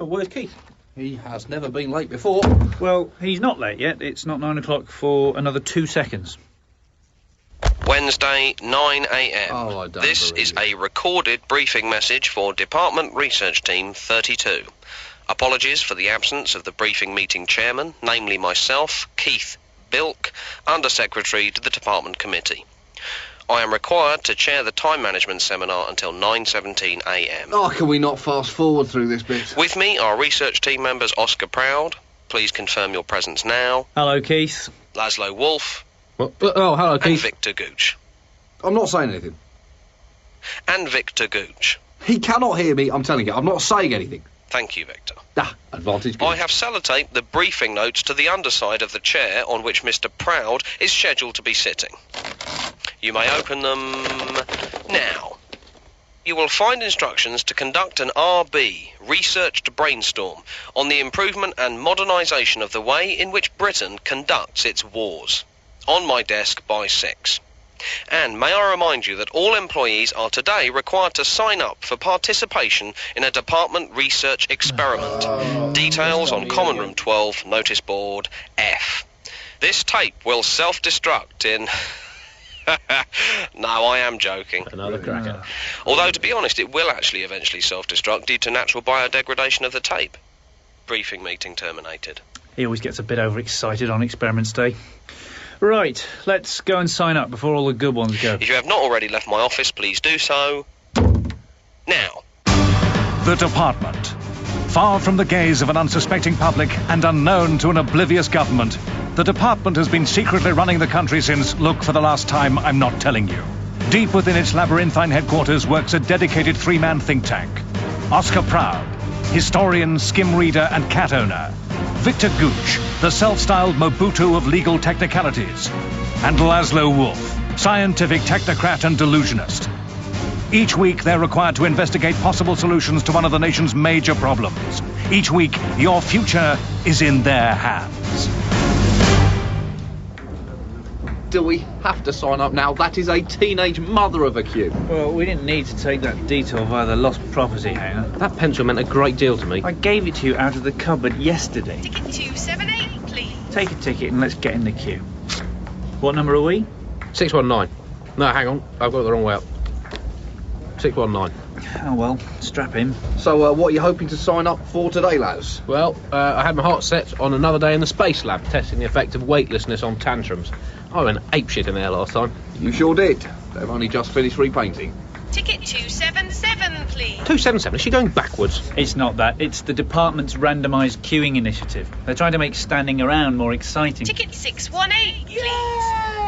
Oh, where's Keith? He has never been late before. Well, he's not late yet. It's not 9 o'clock for another 2 seconds. Wednesday, 9 a.m. Oh, I don't This believe is it. a recorded briefing message for Department Research Team 32. Apologies for the absence of the briefing meeting chairman, namely myself, Keith Bilk, Under-Secretary to the Department Committee. I am required to chair the time management seminar until 9:17 a.m. Oh, can we not fast forward through this bit? With me are research team members Oscar Proud. Please confirm your presence now. Hello, Keith. Laszlo Wolf. Oh, hello, And Keith. Victor Gooch. I'm not saying anything. And Victor Gooch. He cannot hear me, I'm telling you. I'm not saying anything. Thank you, Victor. Advantage. I have sellotaped the briefing notes to the underside of the chair on which Mr. Proud is scheduled to be sitting. You may open them now. You will find instructions to conduct an RB, researched brainstorm, on the improvement and modernisation of the way in which Britain conducts its wars. On my desk by 6. And may I remind you that all employees are today required to sign up for participation in a department research experiment. Details on Common Room 12, notice board F. This tape will self-destruct in... No, I am joking. Another cracker. Although, to be honest, it will actually eventually self-destruct due to natural biodegradation of the tape. Briefing meeting terminated. He always gets a bit overexcited on Experiments Day. Right, let's go and sign up before all the good ones go. If you have not already left my office, please do so now. The Department. Far from the gaze of an unsuspecting public and unknown to an oblivious government, the Department has been secretly running the country since, look, for the last time, I'm not telling you. Deep within its labyrinthine headquarters works a dedicated three-man think tank. Oscar Proud, historian, skim reader and cat owner. Victor Gooch, the self-styled Mobutu of legal technicalities. And Laszlo Wolf, scientific technocrat and delusionist. Each week, they're required to investigate possible solutions to one of the nation's major problems. Each week, your future is in their hands. Do we have to sign up now? That is a teenage mother of a cube. Well, we didn't need to take that detour via the lost property hangar. That pencil meant a great deal to me. I gave it to you out of the cupboard yesterday. Ticket 278, please. Take a ticket and let's get in the queue. What number are we? 619. No, hang on. I've got it the wrong way up. 619. Oh, well, strap in. So, what are you hoping to sign up for today, lads? Well, I had my heart set on another day in the space lab, testing the effect of weightlessness on tantrums. I went apeshit in there last time. You sure did. They've only just finished repainting. Ticket 277, please. 277, is she going backwards? It's not that. It's the department's randomised queuing initiative. They're trying to make standing around more exciting. Ticket 618, please.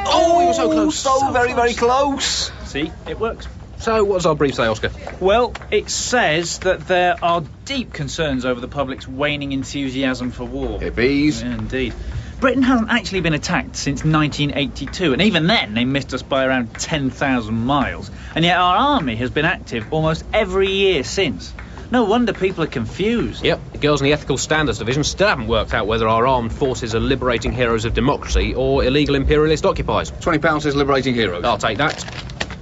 Oh, you were so close. So very, very close. See? It works. So, what does our brief say, Oscar? Well, it says that there are deep concerns over the public's waning enthusiasm for war. Hippies. Yeah, indeed. Britain hasn't actually been attacked since 1982, and even then they missed us by around 10,000 miles. And yet our army has been active almost every year since. No wonder people are confused. Yep, the girls in the Ethical Standards Division still haven't worked out whether our armed forces are liberating heroes of democracy or illegal imperialist occupiers. £20 says liberating heroes. I'll take that.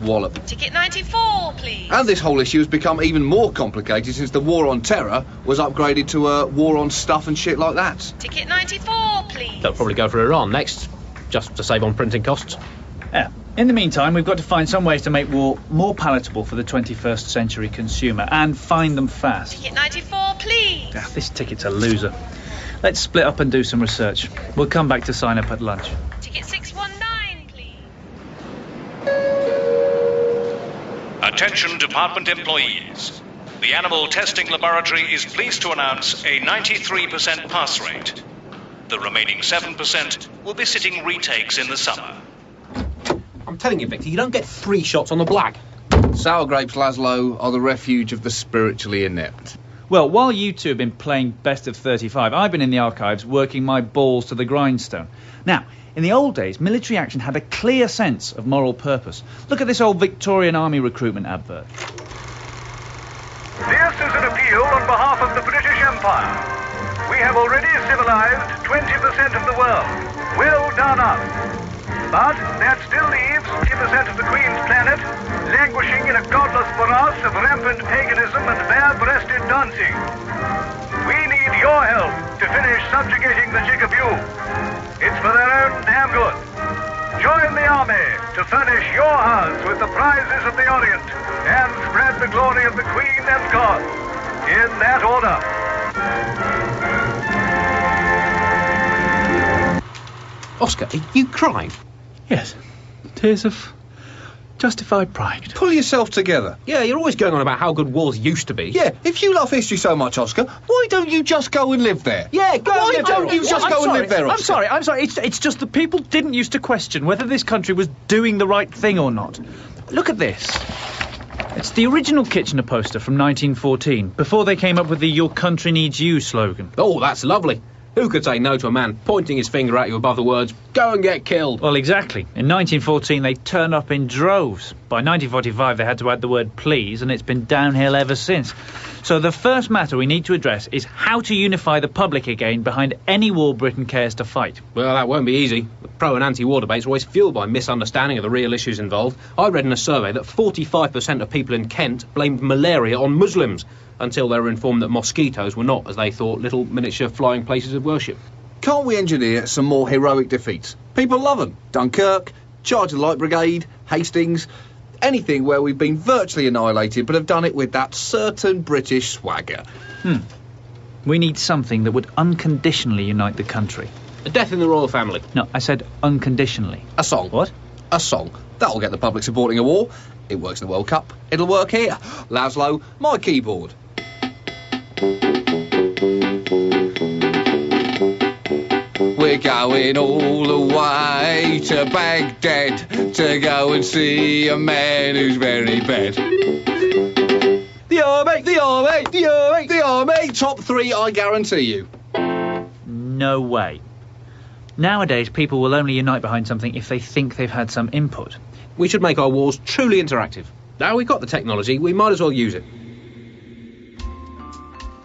Wallop. Ticket 94, please. And this whole issue has become even more complicated since the war on terror was upgraded to a war on stuff and shit like that. Ticket 94, please. They'll probably go for Iran next, just to save on printing costs. Yeah. In the meantime, we've got to find some ways to make war more palatable for the 21st century consumer, and find them fast. Ticket 94, please. This ticket's a loser. Let's split up and do some research. We'll come back to sign up at lunch. Ticket 619, please. Attention department employees. The Animal Testing Laboratory is pleased to announce a 93% pass rate. The remaining 7% will be sitting retakes in the summer. I'm telling you, Victor, you don't get 3 shots on the black. Sour grapes, Laszlo, are the refuge of the spiritually inept. Well, while you two have been playing Best of 35, I've been in the archives working my balls to the grindstone. Now, in the old days, military action had a clear sense of moral purpose. Look at this old Victorian Army recruitment advert. This is an appeal on behalf of the British Empire. We have already civilized 20% of the world. Well done us. But that still leaves 20% of the Queen's planet languishing in a godless morass of rampant paganism and bare-breasted dancing. We your help to finish subjugating the Jigaboo. It's for their own damn good. Join the army to furnish your hearts with the prizes of the Orient and spread the glory of the Queen and God. In that order. Oscar, are you crying? Yes. Tears of justified pride. Pull yourself together. Yeah, you're always going on about how good wars used to be. Yeah, if you love history so much, Oscar, why don't you just go and live there? Yeah, go Why and live don't there. you just go and live there, Oscar? I'm sorry. It's just that people didn't used to question whether this country was doing the right thing or not. Look at this. It's the original Kitchener poster from 1914, before they came up with the Your Country Needs You slogan. Oh, that's lovely. Who could say no to a man pointing his finger at you above the words, "Go and get killed"? Well, exactly. In 1914, they turned up in droves. By 1945, they had to add the word please, and it's been downhill ever since. So the first matter we need to address is how to unify the public again behind any war Britain cares to fight. Well, that won't be easy. The pro and anti-war debates are always fueled by misunderstanding of the real issues involved. I read in a survey that 45% of people in Kent blamed malaria on Muslims, until they were informed that mosquitoes were not, as they thought, little miniature flying places of worship. Can't we engineer some more heroic defeats? People love them. Dunkirk, Charge of the Light Brigade, Hastings, anything where we've been virtually annihilated but have done it with that certain British swagger. We need something that would unconditionally unite the country. A death in the royal family. No, I said unconditionally. A song. What? A song. That'll get the public supporting a war. It works in the World Cup. It'll work here. Laszlo, my keyboard. We're going all the way to Baghdad to go and see a man who's very bad. The army, the army, the army, the army. Top three, I guarantee you. No way. Nowadays, people will only unite behind something if they think they've had some input. We should make our wars truly interactive. Now we've got the technology, we might as well use it.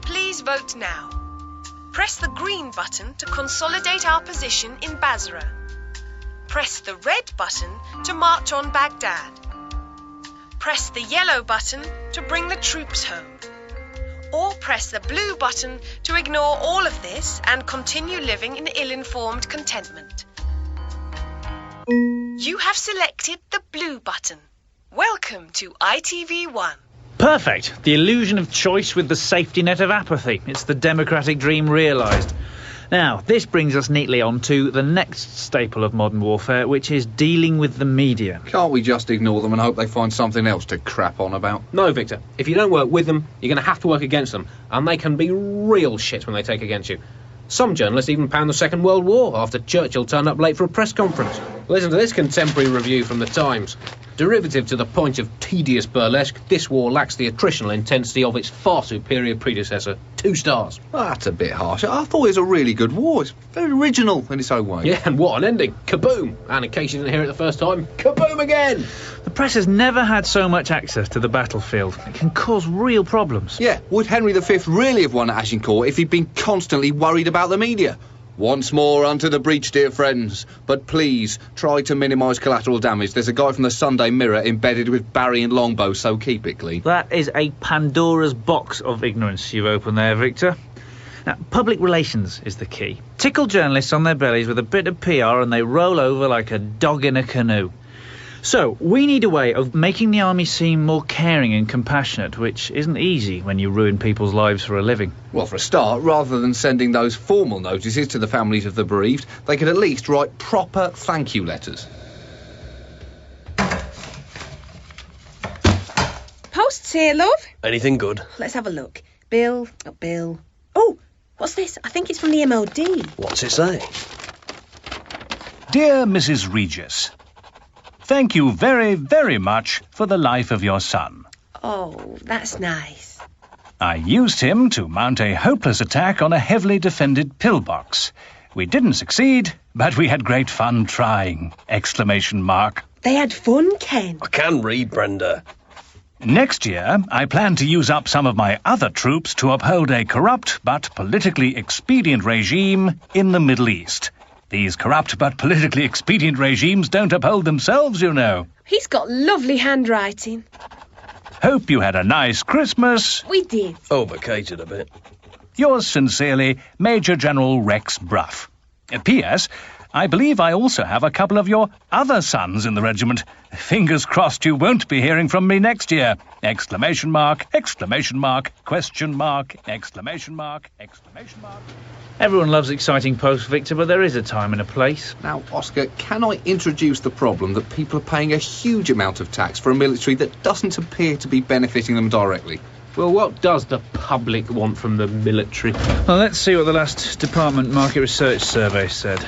Please vote now. Press the green button to consolidate our position in Basra. Press the red button to march on Baghdad. Press the yellow button to bring the troops home. Or press the blue button to ignore all of this and continue living in ill-informed contentment. You have selected the blue button. Welcome to ITV1. Perfect. The illusion of choice with the safety net of apathy. It's the democratic dream realised. Now, this brings us neatly on to the next staple of modern warfare, which is dealing with the media. Can't we just ignore them and hope they find something else to crap on about? No, Victor. If you don't work with them, you're going to have to work against them. And they can be real shit when they take against you. Some journalists even panned the Second World War after Churchill turned up late for a press conference. Listen to this contemporary review from the Times. Derivative to the point of tedious burlesque, this war lacks the attritional intensity of its far superior predecessor. 2 stars. Well, that's a bit harsh. I thought it was a really good war. It's very original in its own way. Yeah, and what an ending. Kaboom! And in case you didn't hear it the first time, kaboom again! The press has never had so much access to the battlefield. It can cause real problems. Yeah, would Henry V really have won at Agincourt if he'd been constantly worried about the media? Once more unto the breach, dear friends, but please try to minimise collateral damage. There's a guy from the Sunday Mirror embedded with Barry and Longbow, so keep it clean. That is a Pandora's box of ignorance you've opened there, Victor. Now, public relations is the key. Tickle journalists on their bellies with a bit of PR and they roll over like a dog in a canoe. So, we need a way of making the army seem more caring and compassionate, which isn't easy when you ruin people's lives for a living. Well, for a start, rather than sending those formal notices to the families of the bereaved, they could at least write proper thank you letters. Post's here, love. Anything good? Let's have a look. Bill. Oh, what's this? I think it's from the MOD. What's it say? Dear Mrs. Regis, thank you very, very much for the life of your son. Oh, that's nice. I used him to mount a hopeless attack on a heavily defended pillbox. We didn't succeed, but we had great fun trying! ! They had fun, Ken. I can read, Brenda. Next year, I plan to use up some of my other troops to uphold a corrupt but politically expedient regime in the Middle East. These corrupt but politically expedient regimes don't uphold themselves, you know. He's got lovely handwriting. Hope you had a nice Christmas. We did. Overcated a bit. Yours sincerely, Major General Rex Bruff. P.S. I believe I also have a couple of your other sons in the regiment. Fingers crossed you won't be hearing from me next year! Exclamation mark, exclamation mark, question mark, exclamation mark, exclamation mark. Everyone loves exciting posts, Victor, but there is a time and a place. Now, Oscar, can I introduce the problem that people are paying a huge amount of tax for a military that doesn't appear to be benefiting them directly? Well, what does the public want from the military? Well, let's see what the last Department Market Research Survey said.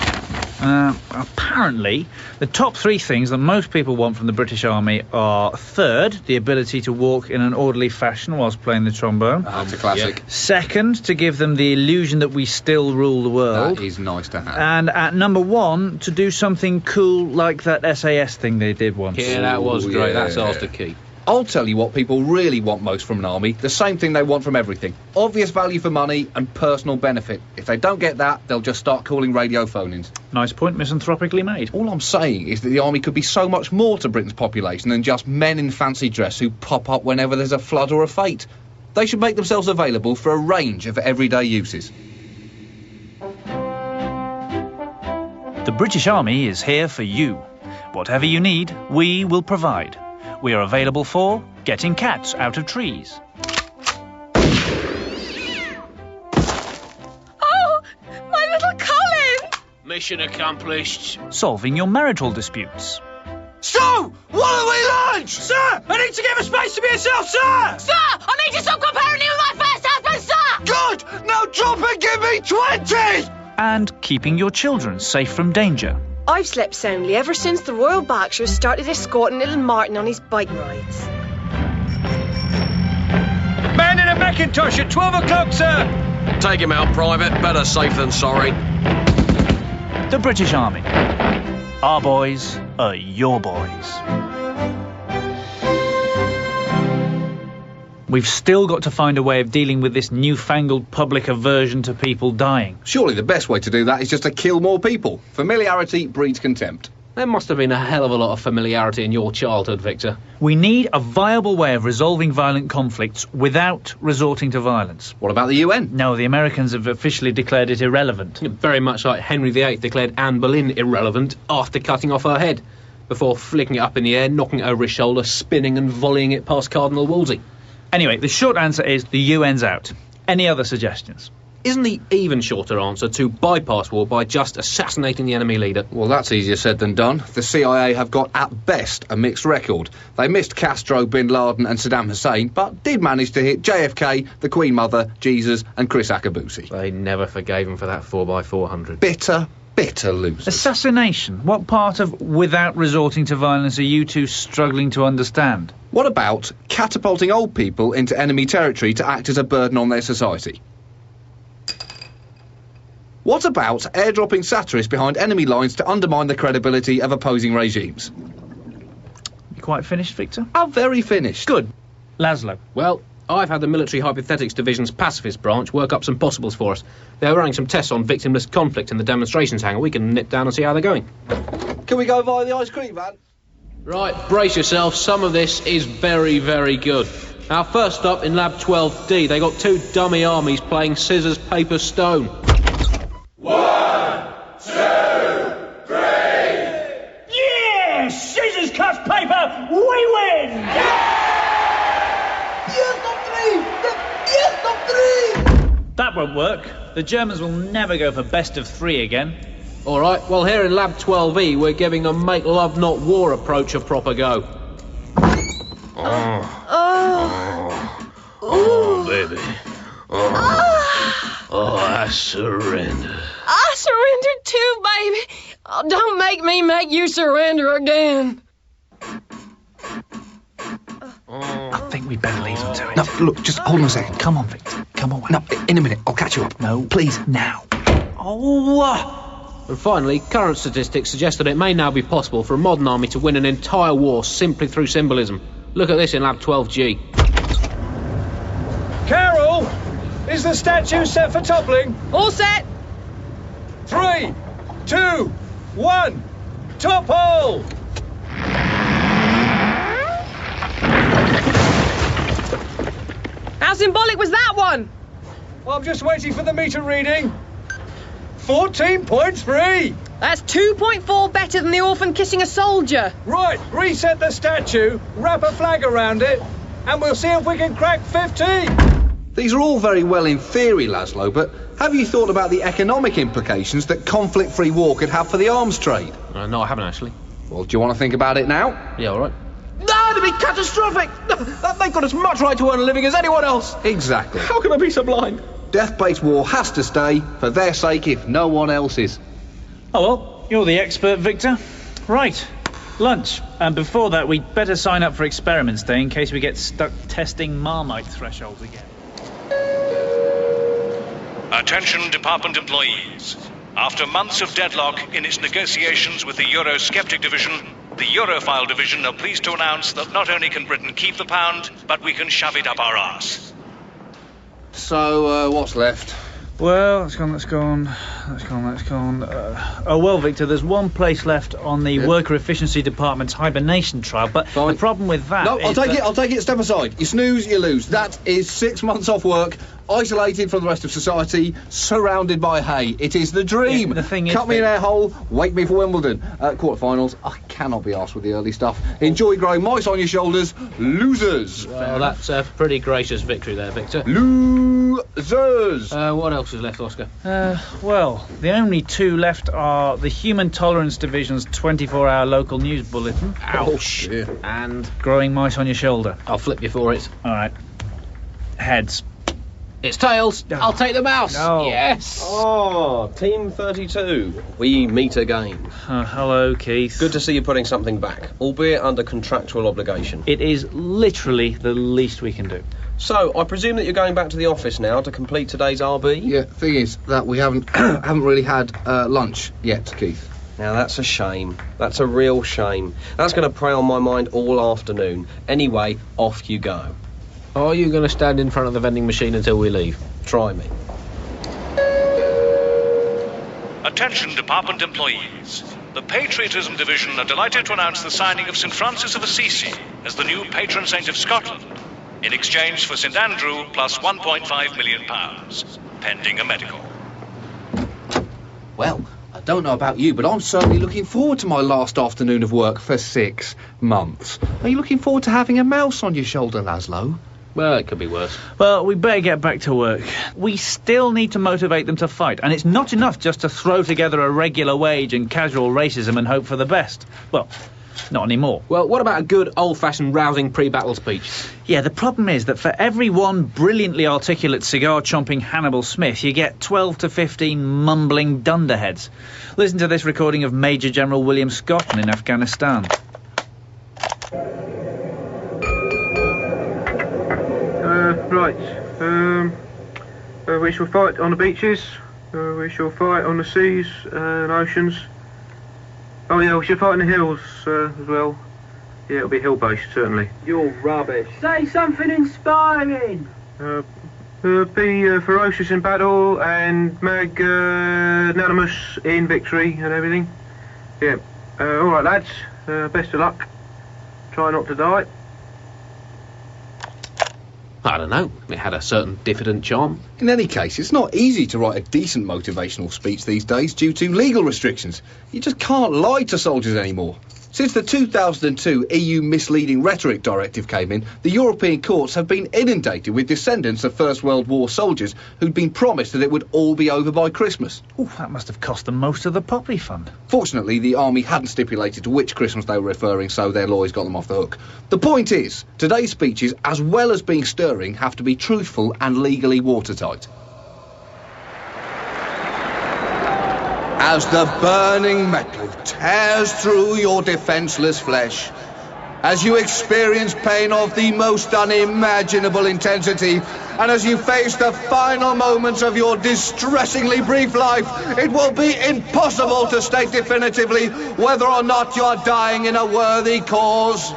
Apparently, the top 3 things that most people want from the British Army are: third, the ability to walk in an orderly fashion whilst playing the trombone. That's a classic. Yeah. Second, to give them the illusion that we still rule the world. That is nice to have. And at number 1, to do something cool like that SAS thing they did once. Yeah, that was great. yeah. That's ours to keep. I'll tell you what people really want most from an army, the same thing they want from everything. Obvious value for money and personal benefit. If they don't get that, they'll just start calling radio phone-ins. Nice point, misanthropically made. All I'm saying is that the army could be so much more to Britain's population than just men in fancy dress who pop up whenever there's a flood or a fete. They should make themselves available for a range of everyday uses. The British Army is here for you. Whatever you need, we will provide. We are available for getting cats out of trees. Oh, my little Colin! Mission accomplished. Solving your marital disputes. So, what are we lunch? Sir, I need to give a space to myself, sir! Sir, I need to stop comparing you with my first husband, sir! Good! Now drop and give me 20! And keeping your children safe from danger. I've slept soundly ever since the Royal Berkshire started escorting little Martin on his bike rides. Man in a Macintosh at 12 o'clock, sir! Take him out, Private. Better safe than sorry. The British Army. Our boys are your boys. We've still got to find a way of dealing with this newfangled public aversion to people dying. Surely the best way to do that is just to kill more people. Familiarity breeds contempt. There must have been a hell of a lot of familiarity in your childhood, Victor. We need a viable way of resolving violent conflicts without resorting to violence. What about the UN? No, the Americans have officially declared it irrelevant. Very much like Henry VIII declared Anne Boleyn irrelevant after cutting off her head, before flicking it up in the air, knocking it over his shoulder, spinning and volleying it past Cardinal Wolsey. Anyway, the short answer is the UN's out. Any other suggestions? Isn't the even shorter answer to bypass war by just assassinating the enemy leader? Well, that's easier said than done. The CIA have got, at best, a mixed record. They missed Castro, Bin Laden and Saddam Hussein, but did manage to hit JFK, the Queen Mother, Jesus and Chris Akabusi. They never forgave him for that 4x400. Bitter losers. Assassination. What part of without resorting to violence are you two struggling to understand? What about catapulting old people into enemy territory to act as a burden on their society? What about airdropping satirists behind enemy lines to undermine the credibility of opposing regimes? You quite finished, Victor? I'm very finished. Good. Laszlo. Well, I've had the Military Hypothetics Division's Pacifist branch work up some possibles for us. They're running some tests on victimless conflict in the demonstrations hangar. We can nip down and see how they're going. Can we go via the ice cream van? Right, brace yourself. Some of this is very, very good. Now, first up in Lab 12D, they got 2 dummy armies playing scissors, paper, stone. 1, 2, 3. Yeah! Scissors, cuts, paper, we win! Yeah! That won't work. The Germans will never go for best of 3 again. All right, well, here in Lab 12E, we're giving a make love, not war approach a proper go. Oh, baby. Oh, I surrender. I surrendered too, baby. Oh, don't make me make you surrender again. I think we'd better leave them to it. No, look, just hold on a second. Come on, Victor. Come on. No, in a minute. I'll catch you up. No, please, now. Oh! And finally, current statistics suggest that it may now be possible for a modern army to win an entire war simply through symbolism. Look at this in Lab 12G. Carol! Is the statue set for toppling? All set. 3, 2, 1, topple! How symbolic was that one? I'm just waiting for the meter reading. 14.3. That's 2.4 better than the orphan kissing a soldier. Right, reset the statue, wrap a flag around it, and we'll see if we can crack 15. These are all very well in theory, Laszlo, but have you thought about the economic implications that conflict-free war could have for the arms trade? No, I haven't actually. Well, do you want to think about it now? Yeah, all right. No, it'd be catastrophic! They've got as much right to earn a living as anyone else. Exactly. How can I be so blind? Death-based war has to stay, for their sake, if no one else's. Oh, well, you're the expert, Victor. Right, lunch. And before that, we'd better sign up for Experiments Day in case we get stuck testing Marmite thresholds again. Attention department employees. After months of deadlock in its negotiations with the Eurosceptic division, the Europhile division are pleased to announce that not only can Britain keep the pound, but we can shove it up our arse. So, what's left? Well, that's gone. Oh, well, Victor, there's one place left on the Worker Efficiency Department's hibernation trial, but the problem with that No, is I'll take it, step aside. You snooze, you lose. That is 6 months off work, isolated from the rest of society, surrounded by hay. It is the dream. Yeah, the thing is, cut me an air hole, wake me for Wimbledon. Quarterfinals, I cannot be arsed with the early stuff. Enjoy growing mice on your shoulders, losers. Well, that's a pretty gracious victory there, Victor. Losers. What else is left, Oscar? Well, the only two left are the Human Tolerance Division's 24-hour local news bulletin. Ouch. And growing mice on your shoulder. I'll flip you for it. All right. Heads. It's tails. I'll take the mouse. No. Yes. Oh, Team 32. We meet again. Hello, Keith. Good to see you putting something back, albeit under contractual obligation. It is literally the least we can do. So, I presume that you're going back to the office now to complete today's RB? Yeah, thing is that we haven't really had lunch yet, Keith. Now, that's a shame. That's a real shame. That's going to prey on my mind all afternoon. Anyway, off you go. Are you going to stand in front of the vending machine until we leave? Try me. Attention department employees. The Patriotism Division are delighted to announce the signing of St. Francis of Assisi as the new patron saint of Scotland, in exchange for St. Andrew plus £1.5 million, pending a medical. Well, I don't know about you, but I'm certainly looking forward to my last afternoon of work for 6 months. Are you looking forward to having a mouse on your shoulder, Laszlo? Well, it could be worse. Well, we better get back to work. We still need to motivate them to fight, and it's not enough just to throw together a regular wage and casual racism and hope for the best. Well, not anymore. Well, what about a good old-fashioned rousing pre-battle speech? Yeah, the problem is that for every one brilliantly articulate cigar-chomping Hannibal Smith, you get 12 to 15 mumbling dunderheads. Listen to this recording of Major General William Scott in Afghanistan. We shall fight on the beaches, we shall fight on the seas and oceans. Oh yeah, we shall fight in the hills as well. Yeah, it'll be hill-based, certainly. You're rubbish. Say something inspiring. Be ferocious in battle and magnanimous in victory and everything. Yeah. Alright lads, best of luck. Try not to die. I don't know. It had a certain diffident charm. In any case, it's not easy to write a decent motivational speech these days due to legal restrictions. You just can't lie to soldiers anymore. Since the 2002 EU Misleading Rhetoric Directive came in, the European courts have been inundated with descendants of First World War soldiers who'd been promised that it would all be over by Christmas. Ooh, that must have cost them most of the Poppy Fund. Fortunately, the army hadn't stipulated to which Christmas they were referring, so their lawyers got them off the hook. The point is, today's speeches, as well as being stirring, have to be truthful and legally watertight. As the burning metal tears through your defenceless flesh, as you experience pain of the most unimaginable intensity, and as you face the final moments of your distressingly brief life, it will be impossible to state definitively whether or not you are dying in a worthy cause.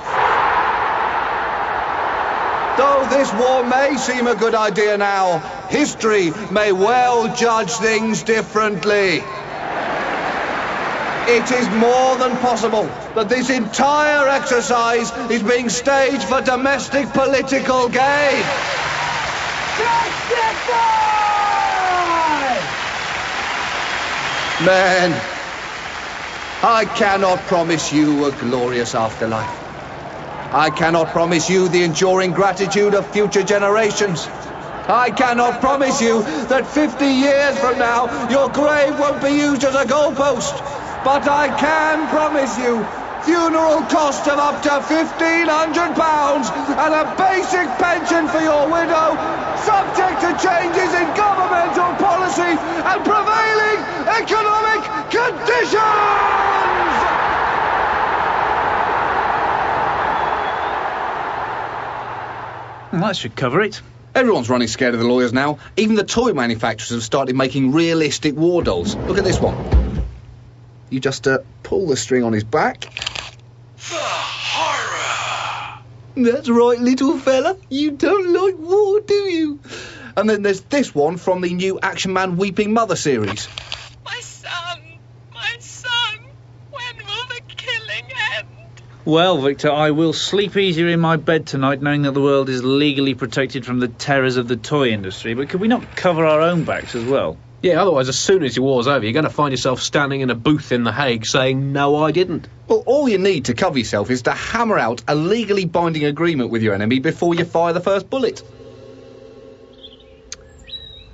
Though this war may seem a good idea now, history may well judge things differently. It is more than possible that this entire exercise is being staged for domestic political gain. Justify! Man, I cannot promise you a glorious afterlife. I cannot promise you the enduring gratitude of future generations. I cannot promise you that 50 years from now your grave won't be used as a goalpost. But I can promise you funeral cost of up to £1,500 and a basic pension for your widow, subject to changes in governmental policy and prevailing economic conditions! Well, that should cover it. Everyone's running scared of the lawyers now. Even the toy manufacturers have started making realistic war dolls. Look at this one. You just pull the string on his back. The horror! That's right, little fella. You don't like war, do you? And then there's this one from the new Action Man Weeping Mother series. My son, when will the killing end? Well, Victor, I will sleep easier in my bed tonight knowing that the world is legally protected from the terrors of the toy industry, but could we not cover our own backs as well? Yeah, otherwise, as soon as your war's over, you're going to find yourself standing in a booth in The Hague saying, "No, I didn't." Well, all you need to cover yourself is to hammer out a legally binding agreement with your enemy before you fire the first bullet.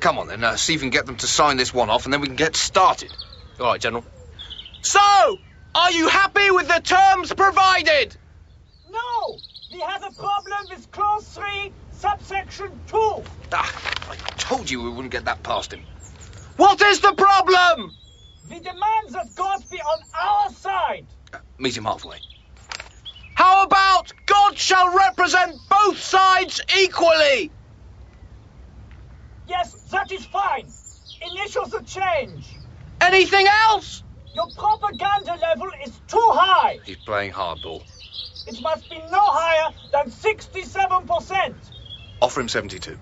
Come on then, see if you can get them to sign this one off and then we can get started. All right, General. So, are you happy with the terms provided? No! We have a problem with clause 3, subsection 2. I told you we wouldn't get that past him. What is the problem? We demand that God be on our side. Meet him halfway. How about God shall represent both sides equally? Yes, that is fine. Initial the change. Anything else? Your propaganda level is too high. He's playing hardball. It must be no higher than 67%. Offer him 72.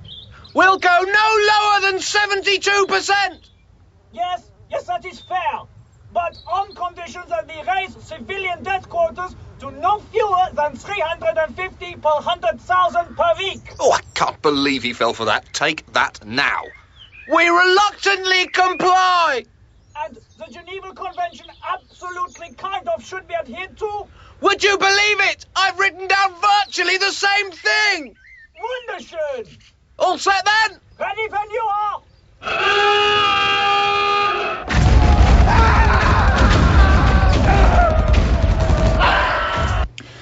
We'll go no lower than 72%. Yes, that is fair. But on condition that we raise civilian death quotas to no fewer than 350 per 100,000 per week. Oh, I can't believe he fell for that. Take that now. We reluctantly comply. And the Geneva Convention absolutely kind of should be adhered to. Would you believe it? I've written down virtually the same thing. Wunderschön. All set then? Ready when you are.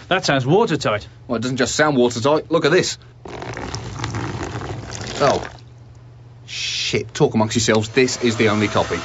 That sounds watertight. Well, it doesn't just sound watertight. Look at this. Oh. Shit. Talk amongst yourselves. This is the only copy.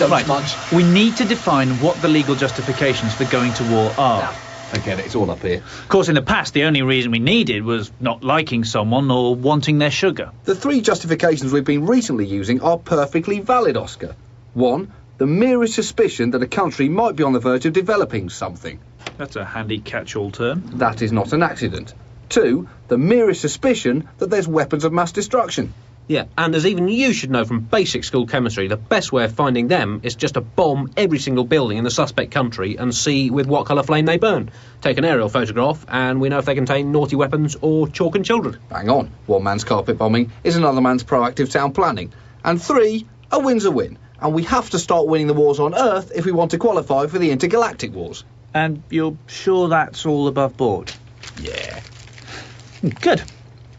Right. We need to define what the legal justifications for going to war are. Forget it. It's all up here. Of course, in the past, the only reason we needed was not liking someone or wanting their sugar. The three justifications we've been recently using are perfectly valid, Oscar. 1, the merest suspicion that a country might be on the verge of developing something. That's a handy catch-all term. That is not an accident. 2, the merest suspicion that there's weapons of mass destruction. Yeah, and as even you should know from basic school chemistry, the best way of finding them is just to bomb every single building in the suspect country and see with what colour flame they burn. Take an aerial photograph and we know if they contain naughty weapons or chalk and children. Bang on. One man's carpet bombing is another man's proactive town planning. And 3, a win's a win. And we have to start winning the wars on Earth if we want to qualify for the intergalactic wars. And you're sure that's all above board? Yeah. Good.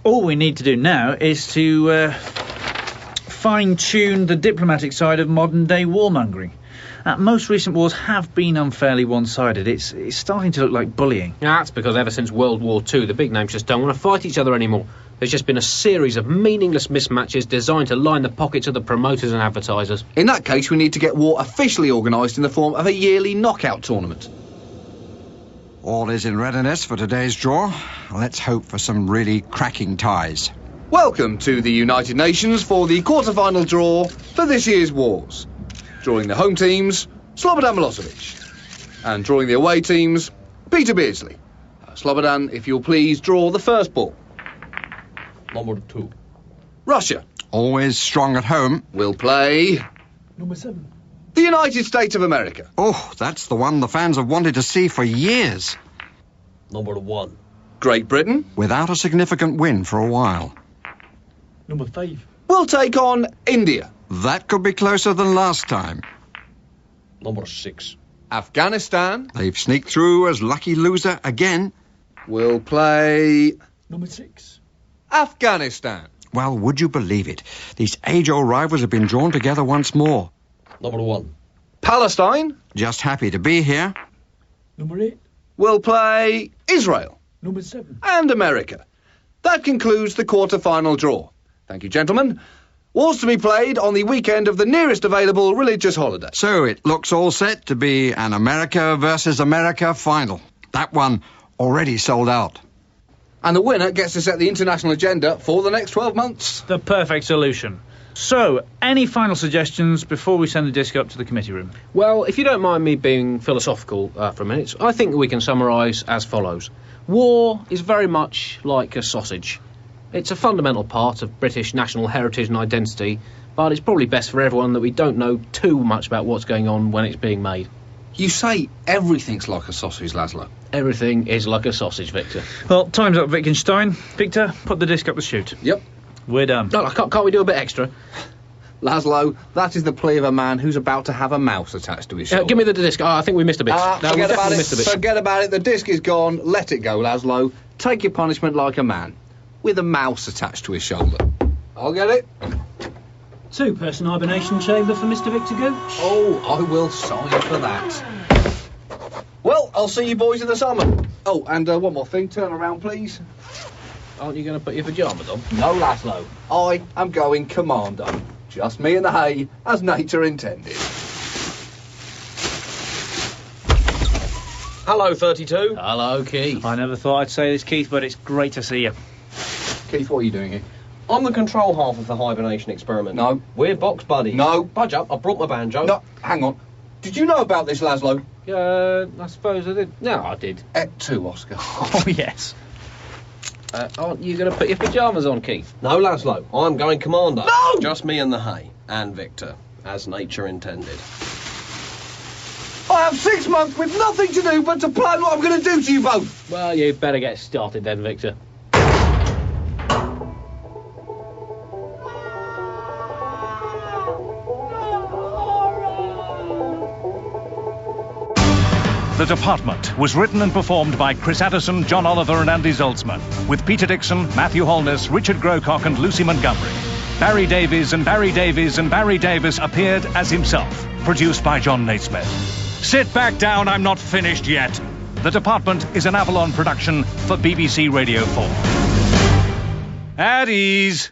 All we need to do now is to fine-tune the diplomatic side of modern-day warmongering. Most recent wars have been unfairly one-sided. It's starting to look like bullying. That's because ever since World War II, the big names just don't want to fight each other anymore. There's just been a series of meaningless mismatches designed to line the pockets of the promoters and advertisers. In that case, we need to get war officially organised in the form of a yearly knockout tournament. All is in readiness for today's draw. Let's hope for some really cracking ties. Welcome to the United Nations for the quarter-final draw for this year's wars. Drawing the home teams, Slobodan Milosevic. And drawing the away teams, Peter Beardsley. Slobodan, if you'll please draw the first ball. Number 2. Russia. Always strong at home. Will play... Number 7. The United States of America. Oh, that's the one the fans have wanted to see for years. Number 1. Great Britain. Without a significant win for a while. Number 5. We'll take on India. That could be closer than last time. Number 6. Afghanistan. They've sneaked through as lucky loser again. We'll play Number 6. Afghanistan. Well, would you believe it? These age-old rivals have been drawn together once more. Number 1. Palestine. Just happy to be here. Number 8. We'll play Israel. Number 7. And America. That concludes the quarter-final draw. Thank you, gentlemen. War's to be played on the weekend of the nearest available religious holiday. So it looks all set to be an America versus America final. That one already sold out. And the winner gets to set the international agenda for the next 12 months. The perfect solution. So, any final suggestions before we send the disc up to the committee room? Well, if you don't mind me being philosophical for a minute, I think we can summarise as follows. War is very much like a sausage. It's a fundamental part of British national heritage and identity, but it's probably best for everyone that we don't know too much about what's going on when it's being made. You say everything's like a sausage, Laszlo. Everything is like a sausage, Victor. Well, time's up, Wittgenstein. Victor, put the disc up the chute. Yep. We're done. No, can't we do a bit extra? Laszlo, that is the plea of a man who's about to have a mouse attached to his shoulder. Give me the disc. I think we missed a bit. Forget about it. Forget about it. The disc is gone. Let it go, Laszlo. Take your punishment like a man, with a mouse attached to his shoulder. I'll get it. 2-person hibernation chamber for Mr. Victor Gooch. Oh, I will sign for that. Well, I'll see you boys in the summer. Oh, and one more thing. Turn around, please. Aren't you going to put your pyjamas on? No, Laszlo. I am going commando. Just me and the hay, as nature intended. Hello, 32. Hello, Keith. I never thought I'd say this, Keith, but it's great to see you. Keith, what are you doing here? I'm the control half of the hibernation experiment. No. We're box buddies. No. Budge up, I brought my banjo. No, hang on. Did you know about this, Laszlo? I suppose I did. No, I did. Ep3, Oscar. Oh, yes. Aren't you going to put your pyjamas on, Keith? No, Laszlo, I'm going commando. No! Just me and the hay. And Victor, as nature intended. I have 6 months with nothing to do but to plan what I'm going to do to you both. Well, you better get started then, Victor. The Department was written and performed by Chris Addison, John Oliver and Andy Zaltzman, with Peter Dickson, Matthew Holness, Richard Grocott and Lucy Montgomery. Barry Davies and Barry Davies and Barry Davis appeared as himself, produced by John Naismith. Sit back down, I'm not finished yet. The Department is an Avalon production for BBC Radio 4. At ease.